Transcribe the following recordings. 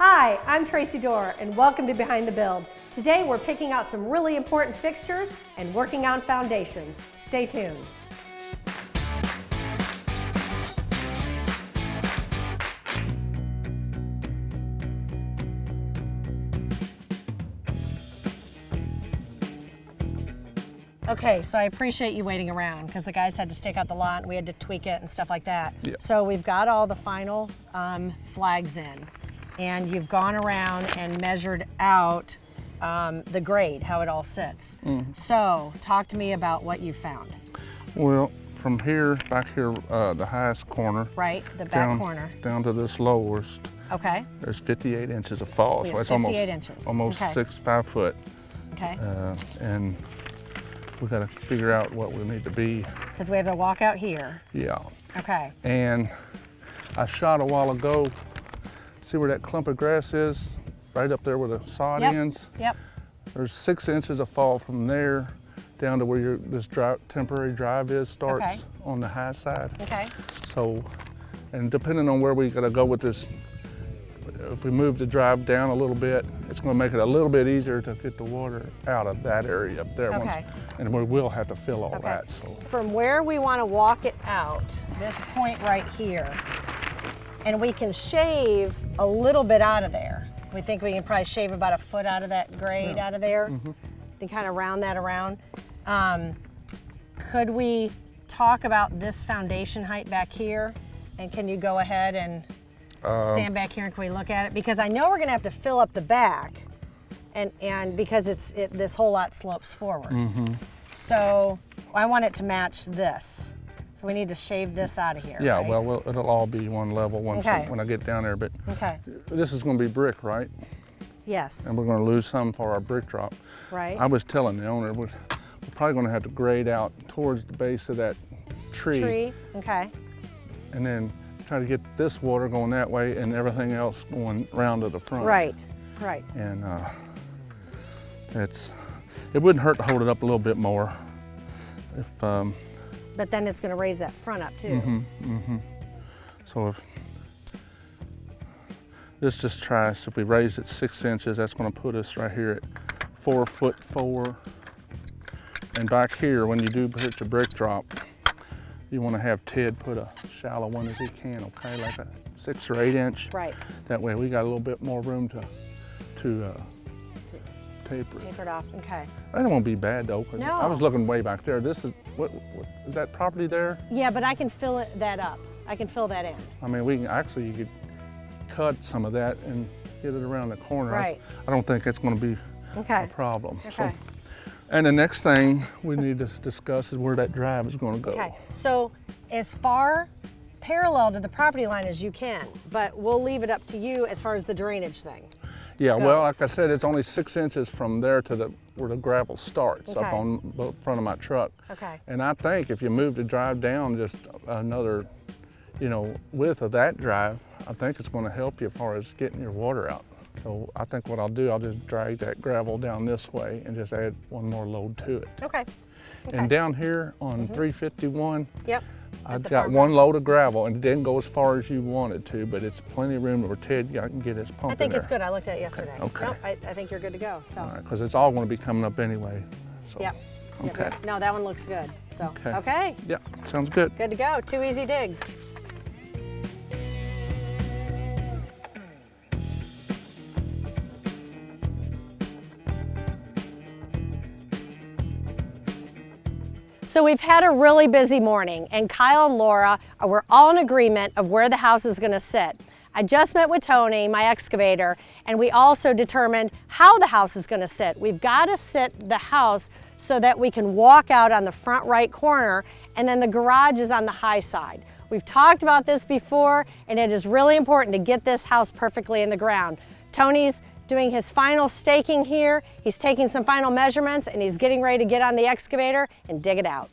Hi, I'm Tracee Dorr, and welcome to Behind the Build. Today we're picking out some really important fixtures and working on foundations. Stay tuned. Okay, so I appreciate you waiting around because the guys had to stake out the lot and we had to tweak it and stuff like that. Yeah. So we've got all the final flags in, and you've gone around and measured out the grade, how it all sits. So talk to me about what you found. Well, from here, back here, the highest corner. Right, the back corner. Down to this lowest. Okay. There's 58 inches of fall, We so have it's 58 inches. almost Okay. 5 foot. Okay. And we got to figure out what we need to be. Because we have the walkout here. Yeah. Okay. And I shot a while ago. See where that clump of grass is? Right up there where the sod ends. Yep. There's 6 inches of fall from there down to where this temporary drive starts on the high side. Okay. So, and depending on where we gotta go with this, if we move the drive down a little bit, it's gonna make it a little bit easier to get the water out of that area up there. Okay. And we will have to fill all that. So From where we want to walk it out, this point right here, and we can shave a little bit out of there. We think we can probably shave about a foot out of that grade out of there, and kind of round that around. Could we talk about this foundation height back here? And can you go ahead and stand back here and can we look at it? Because I know we're gonna have to fill up the back and because this whole lot slopes forward. So I want it to match this. So we need to shave this out of here. yeah, right? well, it'll all be one level when I get down there. But this is gonna be brick, right? Yes. And we're gonna lose some for our brick drop. Right. I was telling the owner, we're probably gonna have to grade out towards the base of that tree. Okay. And then try to get this water going that way and everything else going round to the front. Right. And it wouldn't hurt to hold it up a little bit more. If But then it's going to raise that front up too. So if this just tries, if we raise it 6 inches, that's going to put us right here at 4'4". And back here, when you do put your brick drop, you want to have Ted put a shallow one as he can, okay, like a 6 or 8 inch. Right. That way we got a little bit more room to taper it. Taper it off. Okay. That won't be bad though, because No. I was looking way back there. This is what is that property there? Yeah, but I can fill that up. I can fill that in. I mean, we can actually, you could cut some of that and get it around the corner. Right. I don't think it's going to be a problem. Okay. And the next thing we need to discuss is where that drive is going to go. Okay. So as far parallel to the property line as you can, but we'll leave it up to you as far as the drainage thing. Yeah, well, goes. like I said, it's only 6 inches from there to where the gravel starts up on the front of my truck. Okay. And I think if you move the drive down just another, width of that drive, I think it's going to help you as far as getting your water out. So I think what I'll do, I'll just drag that gravel down this way and just add one more load to it. Okay. And down here on 351, Yep. I've got one load of gravel, and it didn't go as far as you wanted to, but it's plenty of room where Ted can get his pump I think in it's there. good. I looked at it yesterday. Okay. Nope, I think you're good to go. So. All right, because it's all going to be coming up anyway. So. Yep. Okay. Yep. No, that one looks good. So. Okay. Yeah, sounds good. Good to go. 2 easy digs. So we've had a really busy morning, and Kyle and Laura were all in agreement of where the house is going to sit. I just met with Tony, my excavator, and we also determined how the house is going to sit. We've got to sit the house so that we can walk out on the front right corner, and then the garage is on the high side. We've talked about this before, and it is really important to get this house perfectly in the ground. Tony's doing his final staking here. He's taking some final measurements, and he's getting ready to get on the excavator and dig it out.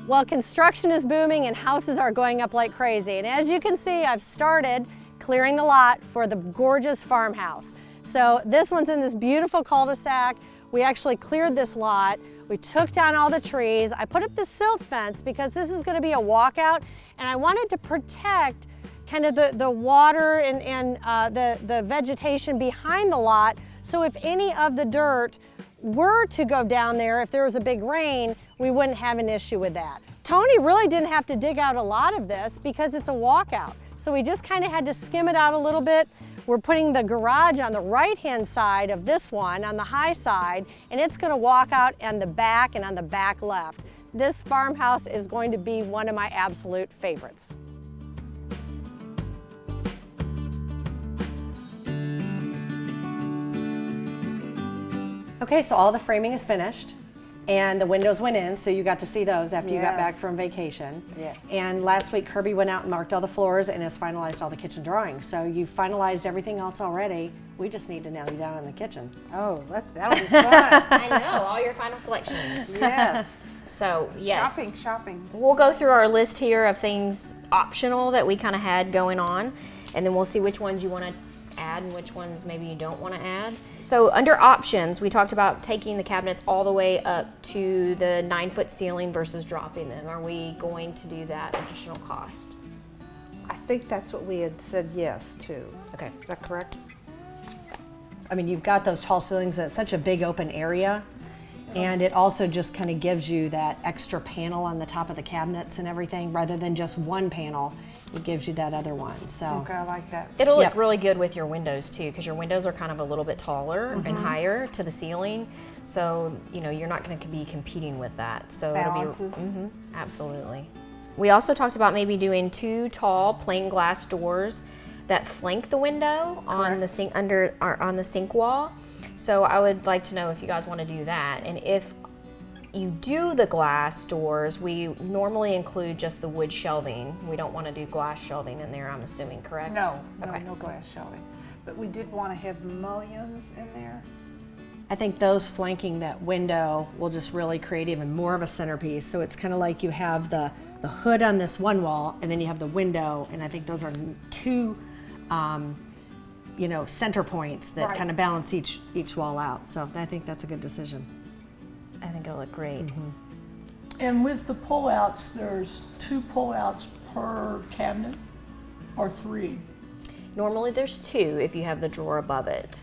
Well, construction is booming and houses are going up like crazy. And as you can see, I've started clearing the lot for the gorgeous farmhouse. So this one's in this beautiful cul-de-sac. We actually cleared this lot We took down all the trees. I put up the silt fence because this is going to be a walkout, and I wanted to protect kind of the water and the vegetation behind the lot. So if any of the dirt were to go down there, if there was a big rain, we wouldn't have an issue with that. Tony really didn't have to dig out a lot of this because it's a walkout. So we just kind of had to skim it out a little bit. We're putting the garage on the right-hand side of this one, on the high side, and it's gonna walk out on the back and on the back left. This farmhouse is going to be one of my absolute favorites. Okay, so all the framing is finished. And the windows went in, so you got to see those after you got back from vacation. Yes. And last week, Kirby went out and marked all the floors and has finalized all the kitchen drawings. So you've finalized everything else already. We just need to nail you down in the kitchen. Oh, that'll be fun. I know, all your final selections. Yes. So, yes. Shopping. We'll go through our list here of things optional that we kind of had going on, and then we'll see which ones you want to add and which ones maybe you don't want to add. So under options, we talked about taking the cabinets all the way up to the 9-foot ceiling versus dropping them. Are we going to do that additional cost? I think that's what we had said yes to. Okay. Is that correct? I mean, you've got those tall ceilings, it's such a big open area. And it also just kind of gives you that extra panel on the top of the cabinets and everything, rather than just one panel. It gives you that other one, so. Okay, I like that. It'll look really good with your windows too, because your windows are kind of a little bit taller and higher to the ceiling. So, you know, you're not going to be competing with that. So Balances. it'll be, absolutely. We also talked about maybe doing 2 tall plain glass doors that flank the window on the sink on the sink wall. So I would like to know if you guys want to do that, and if you do the glass doors, we normally include just the wood shelving. We don't want to do glass shelving in there, I'm assuming, correct? No glass shelving. But we did want to have mullions in there. I think those flanking that window will just really create even more of a centerpiece. So it's kind of like you have the hood on this one wall, and then you have the window, and I think those are 2 center points that kind of balance each wall out. So I think that's a good decision. I think it'll look great. And with the pull-outs, there's 2 pull-outs per cabinet, or 3? Normally there's 2 if you have the drawer above it.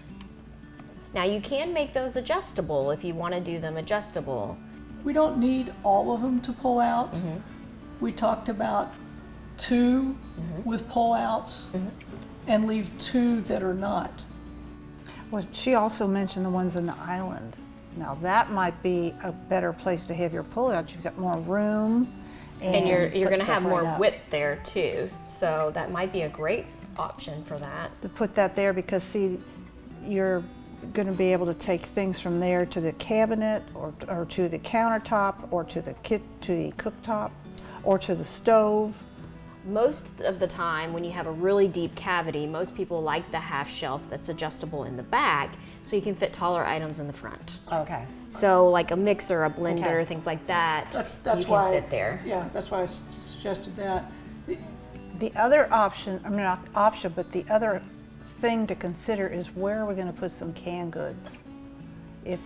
Now you can make those adjustable if you want to do them adjustable. We don't need all of them to pull out. We talked about 2 with pull-outs and leave 2 that are not. Well, she also mentioned the ones in the island. Now that might be a better place to have your pull-out. You've got more room. And you're going to have more width. width there too. So that might be a great option for that. To put that there, because see, you're going to be able to take things from there to the cabinet, or to the countertop, or to the cooktop, or to the stove. Most of the time when you have a really deep cavity, most people like the half shelf that's adjustable in the back so you can fit taller items in the front. Okay. So like a mixer, a blender, things like that, That's you why can fit there. Yeah, that's why I suggested that. The other option, I mean not option, but the other thing to consider is where are we going to put some canned goods? If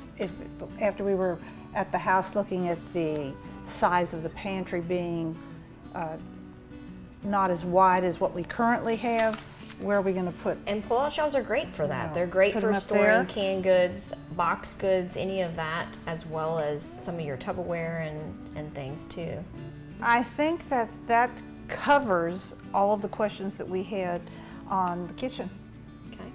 after we were at the house looking at the size of the pantry being not as wide as what we currently have, where are we going to put? And pull-out shelves are great for that. They're great Put for them up storing there. canned goods, box goods, any of that, as well as some of your Tupperware and things too. I think that covers all of the questions that we had on the kitchen. Okay.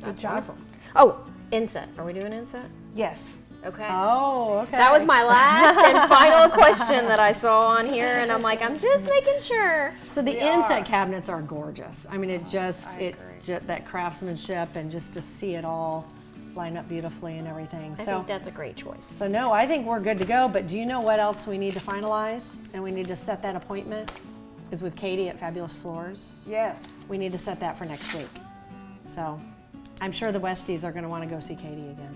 Good job. Oh, inset. Are we doing inset? Yes. Okay. Oh, okay. That was my last and final question that I saw on here, and I'm like, I'm just making sure. So the inset cabinets are gorgeous. I mean, that craftsmanship, and just to see it all line up beautifully and everything. I think that's a great choice. So no, I think we're good to go, but do you know what else we need to finalize? And we need to set that appointment is with Katie at Fabulous Floors. Yes. We need to set that for next week. So I'm sure the Westies are going to want to go see Katie again.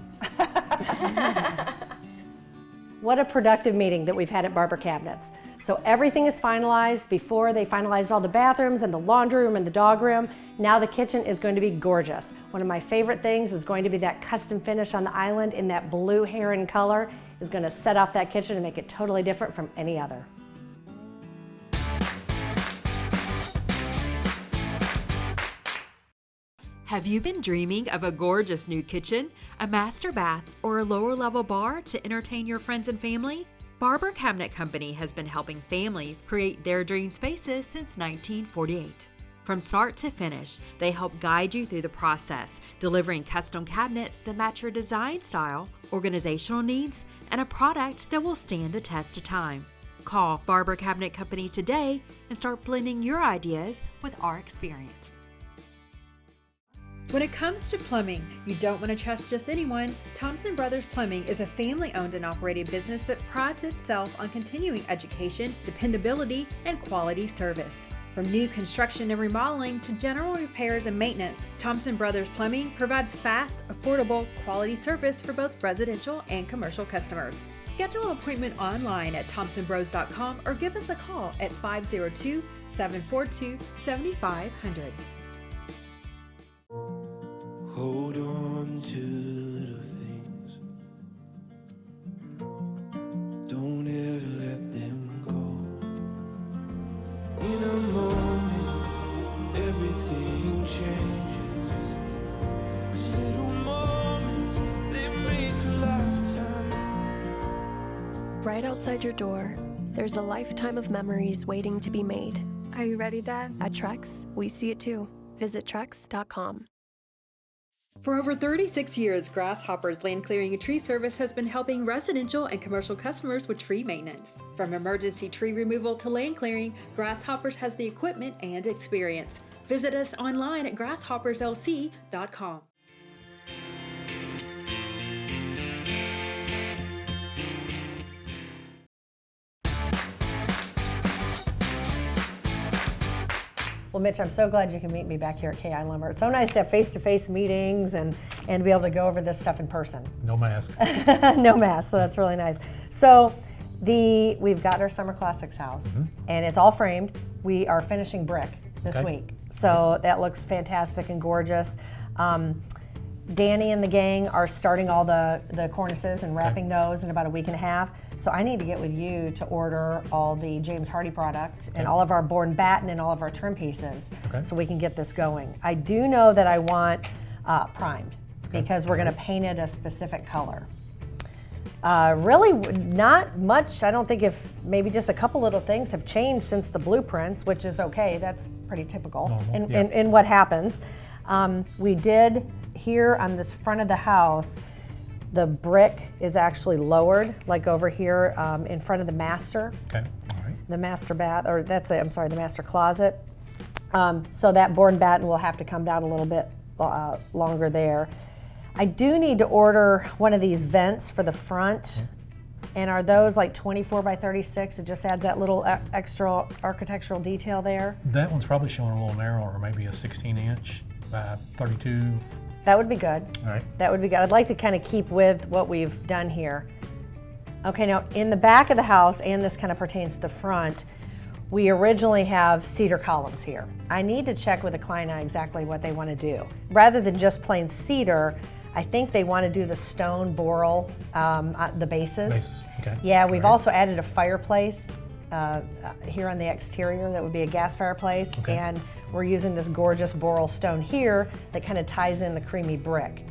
What a productive meeting that we've had at Barber Cabinets. So everything is finalized. Before they finalized all the bathrooms and the laundry room and the dog room. Now the kitchen is going to be gorgeous. One of my favorite things is going to be that custom finish on the island in that blue heron color. Is going to set off that kitchen and make it totally different from any other. Have you been dreaming of a gorgeous new kitchen, a master bath, or a lower level bar to entertain your friends and family? Barber Cabinet Company has been helping families create their dream spaces since 1948. From start to finish, they help guide you through the process, delivering custom cabinets that match your design style, organizational needs, and a product that will stand the test of time. Call Barber Cabinet Company today and start blending your ideas with our experience. When it comes to plumbing, you don't want to trust just anyone. Thompson Brothers Plumbing is a family-owned and operated business that prides itself on continuing education, dependability, and quality service. From new construction and remodeling to general repairs and maintenance, Thompson Brothers Plumbing provides fast, affordable, quality service for both residential and commercial customers. Schedule an appointment online at thompsonbros.com or give us a call at 502-742-7500. Hold on to the little things. Don't ever let them go. In a moment, everything changes. 'Cause little moments, they make a lifetime. Right outside your door, there's a lifetime of memories waiting to be made. Are you ready, Dad? At Trex, we see it too. Visit Trex.com. For over 36 years, Grasshopper's Land Clearing and Tree Service has been helping residential and commercial customers with tree maintenance. From emergency tree removal to land clearing, Grasshoppers has the equipment and experience. Visit us online at grasshopperslc.com. Well, Mitch, I'm so glad you can meet me back here at KI Lumber. It's so nice to have face-to-face meetings and be able to go over this stuff in person. No mask. No mask, so that's really nice. So we've got our Summer Classics house, and it's all framed. We are finishing brick this week. So that looks fantastic and gorgeous. Danny and the gang are starting all the cornices and wrapping those in about a week and a half. So I need to get with you to order all the James Hardy product and all of our board and batten and all of our trim pieces so we can get this going. I do know that I want primed because we're going to paint it a specific color. Really not much. I don't think if maybe just a couple little things have changed since the blueprints, which is okay. That's pretty typical in what happens. We did here on this front of the house, the brick is actually lowered, like over here in front of the master. Okay, all right. The master bath, or the master closet. So that board and batten will have to come down a little bit longer there. I do need to order one of these vents for the front. And are those like 24 by 36? It just adds that little extra architectural detail there. That one's probably showing a little narrow, or maybe a 16-inch by 32. That would be good. All right. That would be good. I'd like to kind of keep with what we've done here. Okay, now in the back of the house, and this kind of pertains to the front, we originally have cedar columns here. I need to check with the client on exactly what they want to do. Rather than just plain cedar, I think they want to do the stone boral, the bases. Okay. Yeah, we've also added a fireplace here on the exterior that would be a gas fireplace, and we're using this gorgeous boral stone here that kind of ties in the creamy brick.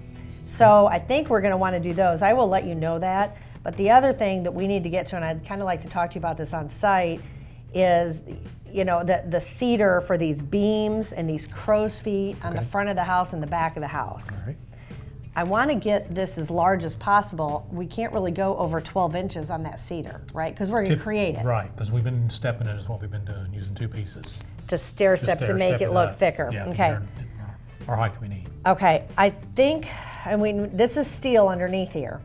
So I think we're going to want to do those. I will let you know that. But the other thing that we need to get to, and I'd kind of like to talk to you about this on site, is the cedar for these beams and these crow's feet on the front of the house and the back of the house. All right. I want to get this as large as possible. We can't really go over 12 inches on that cedar, right? Because we're going to create it. Right, because we've been stepping it is what we've been doing, using two pieces. To stair step to make it look thicker. Yeah, okay. Our height we need. Okay, I think, this is steel underneath here,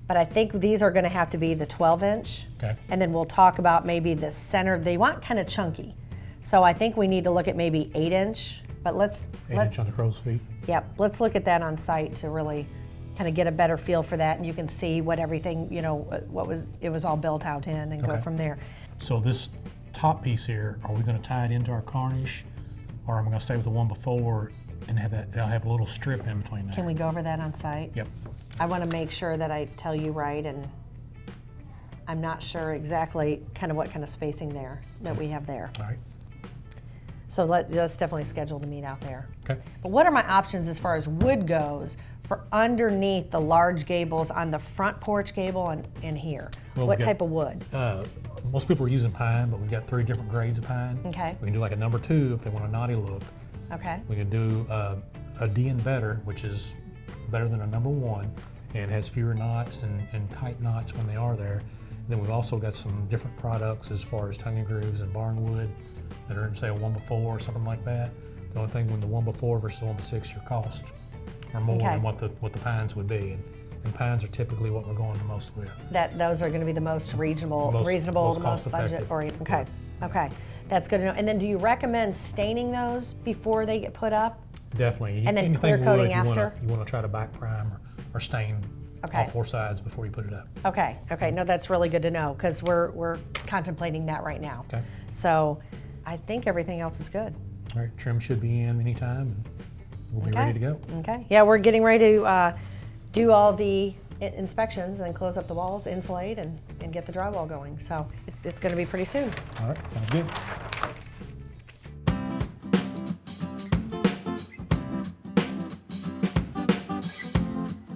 but I think these are going to have to be the 12-inch. Okay. And then we'll talk about maybe the center. They want kind of chunky. So I think we need to look at maybe 8-inch, but let's 8-inch on the crow's feet. Yep, let's look at that on site to really kind of get a better feel for that, and you can see what everything, it was all built out in and go from there. So this top piece here, are we gonna tie it into our cornice, or am I gonna stay with the one before and have that, I'll have a little strip in between there? Can we go over that on site? Yep. I want to make sure that I tell you right, and I'm not sure exactly kind of what kind of spacing there that we have there. All right. So let's definitely schedule to meet out there. Okay. But what are my options as far as wood goes for underneath the large gables on the front porch gable and here? Well, What we've got- type of wood? Most people are using pine, but we've got 3 different grades of pine. Okay. We can do like a number 2 if they want a knotty look. Okay. We can do a D and better, which is better than a number 1 and has fewer knots and tight knots when they are there. Then we've also got some different products as far as tongue and grooves and barnwood that are in, say, a 1 before or something like that. The only thing with the 1 before versus the 1 6, your cost are more Okay. than what the pines would be. And pines are typically what we're going the most with. Those are going to be the most reasonable, Most the most budget cost-effective. oriented. Okay. Okay. That's good to know. And then do you recommend staining those before they get put up? Definitely. And then Anything clear coating wood, after? You want to try to back prime or stain Okay. all 4 sides before you put it up. Okay. Okay. No, that's really good to know because we're contemplating that right now. Okay. So I think everything else is good. All right, trim should be in anytime, and we'll be Okay. ready to go. Okay. Yeah, we're getting ready to do all the inspections and close up the walls, insulate, and get the drywall going. So it's going to be pretty soon. All right, sounds good.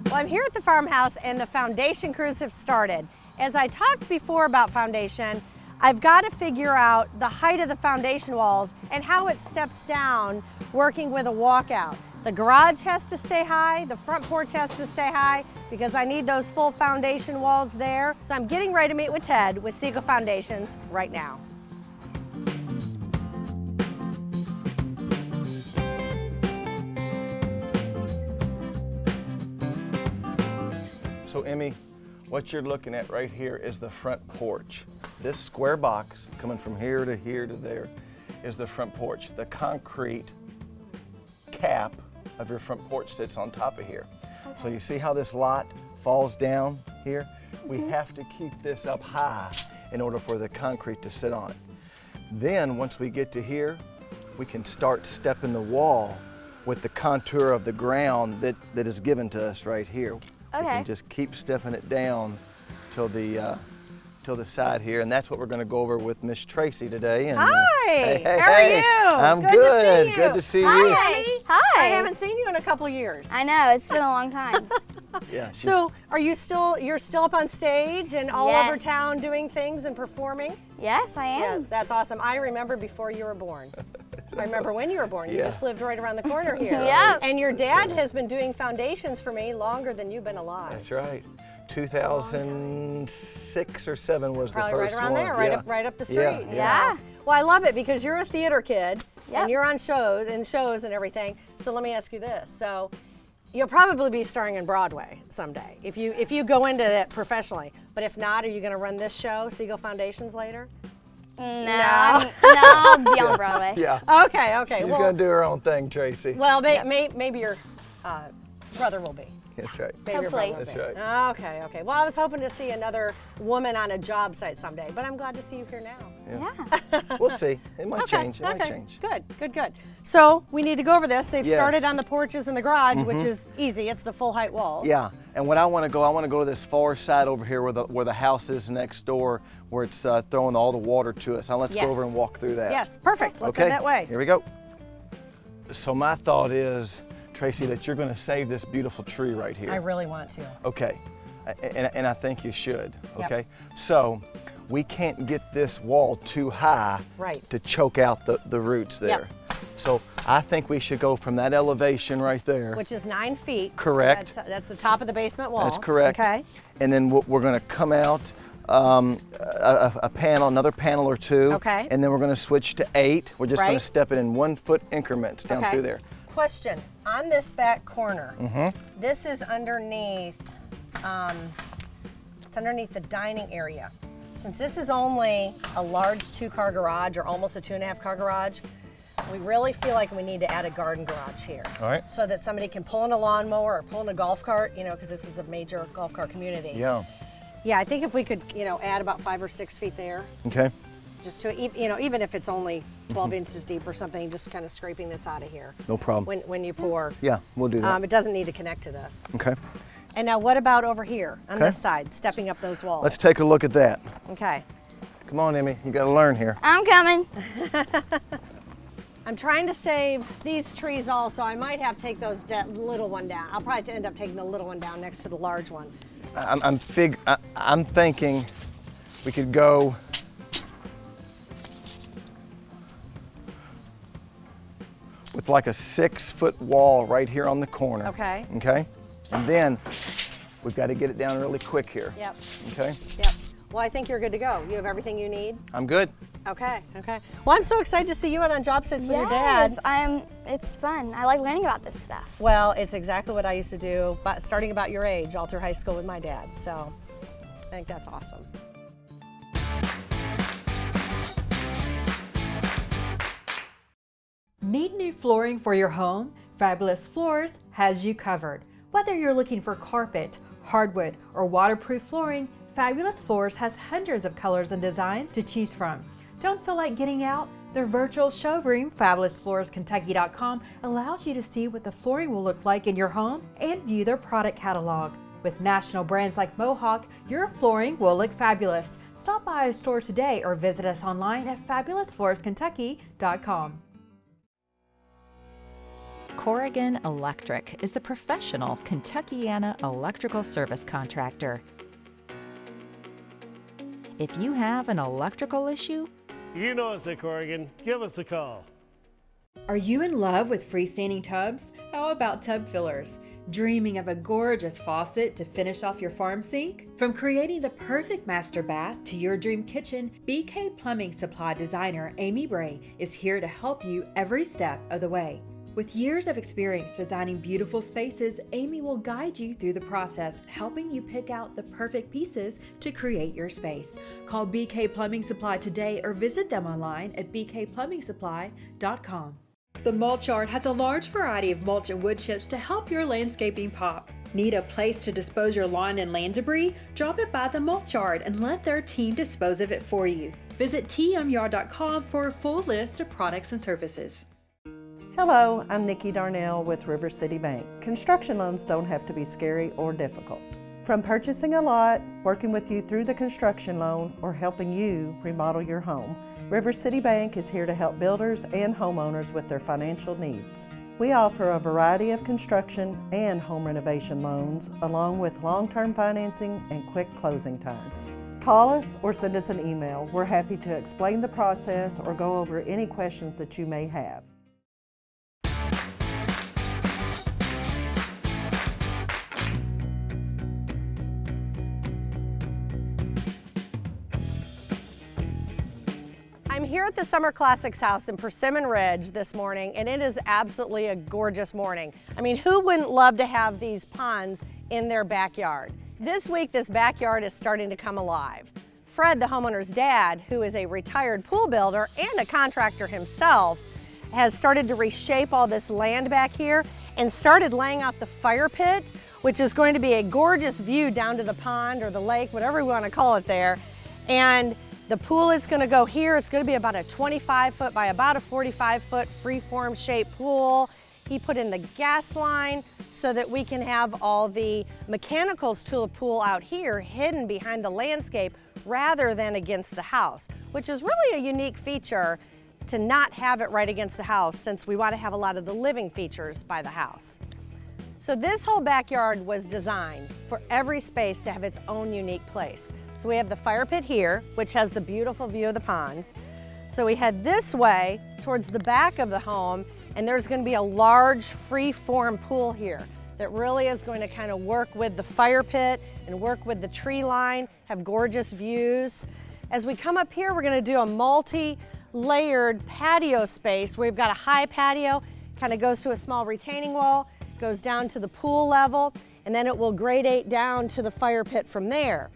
Well, I'm here at the farmhouse and the foundation crews have started. As I talked before about foundation, I've got to figure out the height of the foundation walls and how it steps down working with a walkout. The garage has to stay high, the front porch has to stay high because I need those full foundation walls there. So I'm getting ready to meet with Ted with Siegel Foundations right now. So Emmy, what you're looking at right here is the front porch. This square box coming from here to here to there is the front porch. The concrete cap of your front porch sits on top of here. So you see how this lot falls down here? We have to keep this up high in order for the concrete to sit on it. Then once we get to here, we can start stepping the wall with the contour of the ground that is given to us right here. We Okay. can just keep stepping it down till the side here, and that's what we're going to go over with Miss Tracee today. And, Hi, hey, how are you? I'm Good good. to see you. Good to see Hi, you. honey. Hi. I haven't seen you in a couple years. I know, it's been a long time. Yeah. she's- So, you're still up on stage and all over Yes. town doing things and performing? Yes, I Yeah, am. that's awesome. I remember before you were born. I remember when you were born. You Yeah. just lived right around the corner here. Yep. And your dad has been doing foundations for me longer than you've been alive. That's right. 2006 or 7 was Probably the right first around one. there, Yeah. right up the street. Yeah, So- yeah. Well, I love it because you're a theater kid Yep. and you're on shows and everything. So let me ask you this. So you'll probably be starring in Broadway someday if you go into it professionally. But if not, are you going to run this show, Siegel Foundations, later? No, I'll be on Broadway. Yeah. Okay. She's well, going to do her own thing, Tracee. well, maybe your brother will be. That's right. Maybe your Hopefully. brother will That's be. right. Okay. Well, I was hoping to see another woman on a job site someday, but I'm glad to see you here now. Yeah. We'll see. It might change. It might change. Good. So we need to go over this. They've Yes. started on the porches in the garage, which is easy. It's the full height walls. Yeah, and what I want to go to this far side over here where the house is next door, where it's throwing all the water to us. Now let's go over Yes. and walk through that. Yes, perfect. Let's Okay, head that way. Here we go. So my thought is, Tracee, that you're going to save this beautiful tree right here. I really want to. Okay, and I think you should. Yep. Okay, so we can't get this wall too high Right. to choke out the roots there. So I think we should go from that elevation right there. Which is 9 feet. Correct. That's the top of the basement wall. That's correct. Okay. And then we're going to come out another panel or two. Okay. And then we're going to switch to 8. We're just going Right. to step it in 1 foot increments down Okay. through there. Question, on this back corner, Mm-hmm. this is underneath, it's underneath the dining area. Since this is only a large 2-car garage or almost a 2.5-car garage, we really feel like we need to add a garden garage here. All right. So that somebody can pull in a lawnmower or pull in a golf cart, because this is a major golf cart community. Yeah. Yeah, I think if we could, add about 5 or 6 feet there. Okay. just to, you know, even if it's only 12 inches deep or something, just kind of scraping this out of here. No problem. When you pour. Yeah, we'll do that. It doesn't need to connect to this. Okay. And now what about over here on Okay. this side, stepping up those walls? Let's take a look at that. Okay. Come on, Emmy, you gotta learn here. I'm coming. I'm trying to save these trees also. I might have to take that little one down. I'll probably end up taking the little one down next to the large one. I'm thinking we could go with like a 6-foot wall right here on the corner. Okay. Okay? And then we've got to get it down really quick here. Yep. Okay? Yep. Well, I think you're good to go. You have everything you need? I'm good. Okay, okay. Well, I'm so excited to see you out on job sites with your dad. Yes, it's fun. I like learning about this stuff. Well, it's exactly what I used to do, but starting about your age, all through high school with my dad. So I think that's awesome. Need new flooring for your home? Fabulous Floors has you covered. Whether you're looking for carpet, hardwood, or waterproof flooring, Fabulous Floors has hundreds of colors and designs to choose from. Don't feel like getting out? Their virtual showroom, FabulousFloorsKentucky.com, allows you to see what the flooring will look like in your home and view their product catalog. With national brands like Mohawk, your flooring will look fabulous. Stop by a store today or visit us online at FabulousFloorsKentucky.com. Corrigan Electric is the professional Kentuckiana electrical service contractor. If you have an electrical issue, you know us at Corrigan. Give us a call. Are you in love with freestanding tubs? How about tub fillers? Dreaming of a gorgeous faucet to finish off your farm sink? From creating the perfect master bath to your dream kitchen, BK Plumbing Supply designer Amy Bray is here to help you every step of the way. With years of experience designing beautiful spaces, Amy will guide you through the process, helping you pick out the perfect pieces to create your space. Call BK Plumbing Supply today or visit them online at bkplumbingsupply.com. The Mulch Yard has a large variety of mulch and wood chips to help your landscaping pop. Need a place to dispose your lawn and land debris? Drop it by the Mulch Yard and let their team dispose of it for you. Visit tmyard.com for a full list of products and services. Hello, I'm Nikki Darnell with River City Bank. Construction loans don't have to be scary or difficult. From purchasing a lot, working with you through the construction loan, or helping you remodel your home, River City Bank is here to help builders and homeowners with their financial needs. We offer a variety of construction and home renovation loans, along with long-term financing and quick closing times. Call us or send us an email. We're happy to explain the process or go over any questions that you may have. I'm here at the Summer Classics house in Persimmon Ridge this morning, and it is absolutely a gorgeous morning. I mean, who wouldn't love to have these ponds in their backyard? This week, this backyard is starting to come alive. Fred, the homeowner's dad, who is a retired pool builder and a contractor himself, has started to reshape all this land back here and started laying out the fire pit, which is going to be a gorgeous view down to the pond or the lake, whatever we want to call it there. And the pool is going to go here. It's going to be about a 25-foot by about a 45-foot free-form shaped pool. He put in the gas line so that we can have all the mechanicals to the pool out here hidden behind the landscape rather than against the house, which is really a unique feature to not have it right against the house, since we want to have a lot of the living features by the house. So this whole backyard was designed for every space to have its own unique place. So we have the fire pit here, which has the beautiful view of the ponds. So we head this way towards the back of the home, and there's going to be a large free-form pool here that really is going to kind of work with the fire pit and work with the tree line, have gorgeous views. As we come up here, we're going to do a multi-layered patio space where we've got a high patio, kind of goes to a small retaining wall, goes down to the pool level, and then it will gradate down to the fire pit from there.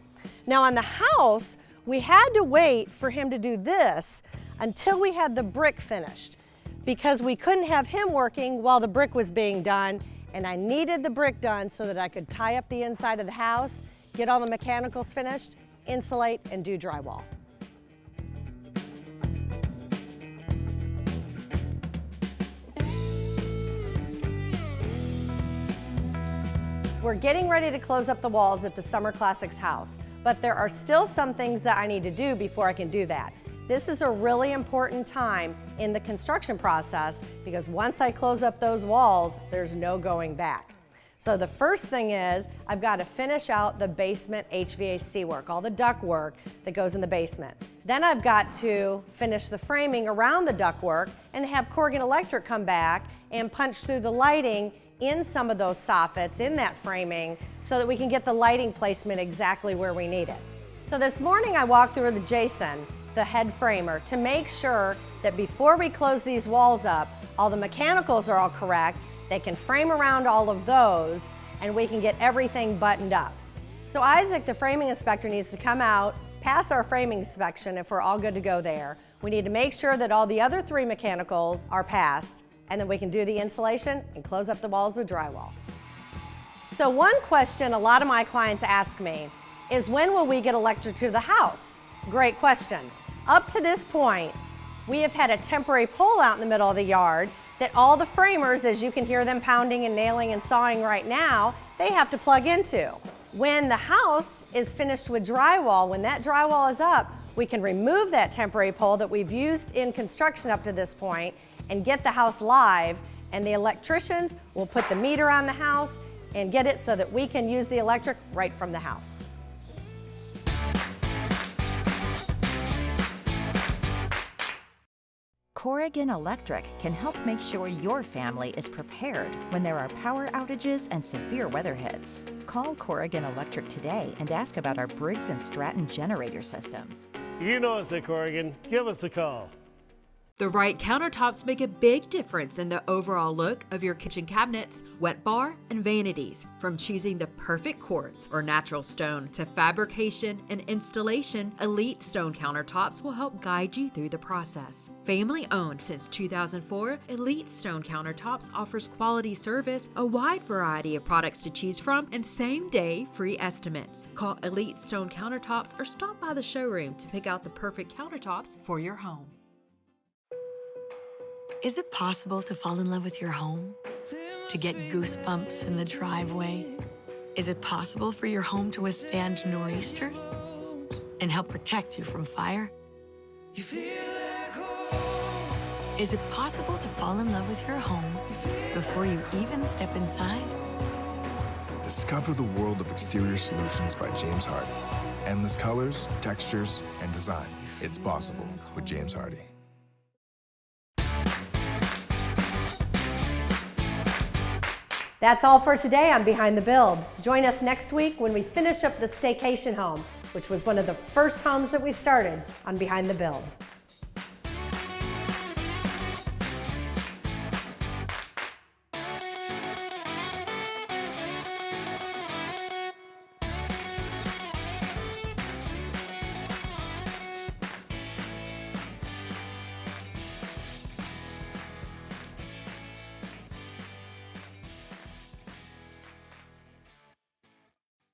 Now on the house, we had to wait for him to do this until we had the brick finished, because we couldn't have him working while the brick was being done, and I needed the brick done so that I could tie up the inside of the house, get all the mechanicals finished, insulate, and do drywall. We're getting ready to close up the walls at the Summer Classics house, but there are still some things that I need to do before I can do that. This is a really important time in the construction process because once I close up those walls, there's no going back. So the first thing is I've got to finish out the basement HVAC work, all the duct work that goes in the basement. Then I've got to finish the framing around the duct work and have Corrigan Electric come back and punch through the lighting in some of those soffits in that framing so that we can get the lighting placement exactly where we need it. So this morning I walked through with Jason, the head framer, to make sure that before we close these walls up, all the mechanicals are all correct, they can frame around all of those, and we can get everything buttoned up. So Isaac, the framing inspector, needs to come out, pass our framing inspection if we're all good to go there. We need to make sure that all the other 3 mechanicals are passed, and then we can do the insulation and close up the walls with drywall. So one question a lot of my clients ask me is, when will we get electric to the house? Great question. Up to this point, we have had a temporary pole out in the middle of the yard that all the framers, as you can hear them pounding and nailing and sawing right now, they have to plug into. When the house is finished with drywall, when that drywall is up, we can remove that temporary pole that we've used in construction up to this point and get the house live, and the electricians will put the meter on the house and get it so that we can use the electric right from the house. Corrigan Electric can help make sure your family is prepared when there are power outages and severe weather hits. Call Corrigan Electric today and ask about our Briggs & Stratton generator systems. You know us at Corrigan. Give us a call. The right countertops make a big difference in the overall look of your kitchen cabinets, wet bar, and vanities. From choosing the perfect quartz or natural stone to fabrication and installation, Elite Stone countertops will help guide you through the process. Family owned since 2004, Elite Stone countertops offers quality service, a wide variety of products to choose from, and same-day free estimates. Call Elite Stone countertops or stop by the showroom to pick out the perfect countertops for your home. Is it possible to fall in love with your home? To get goosebumps in the driveway? Is it possible for your home to withstand nor'easters and help protect you from fire? Is it possible to fall in love with your home before you even step inside? Discover the world of exterior solutions by James Hardie. Endless colors, textures, and design. It's possible with James Hardie. That's all for today on Behind the Build. Join us next week when we finish up the staycation home, which was one of the first homes that we started on Behind the Build.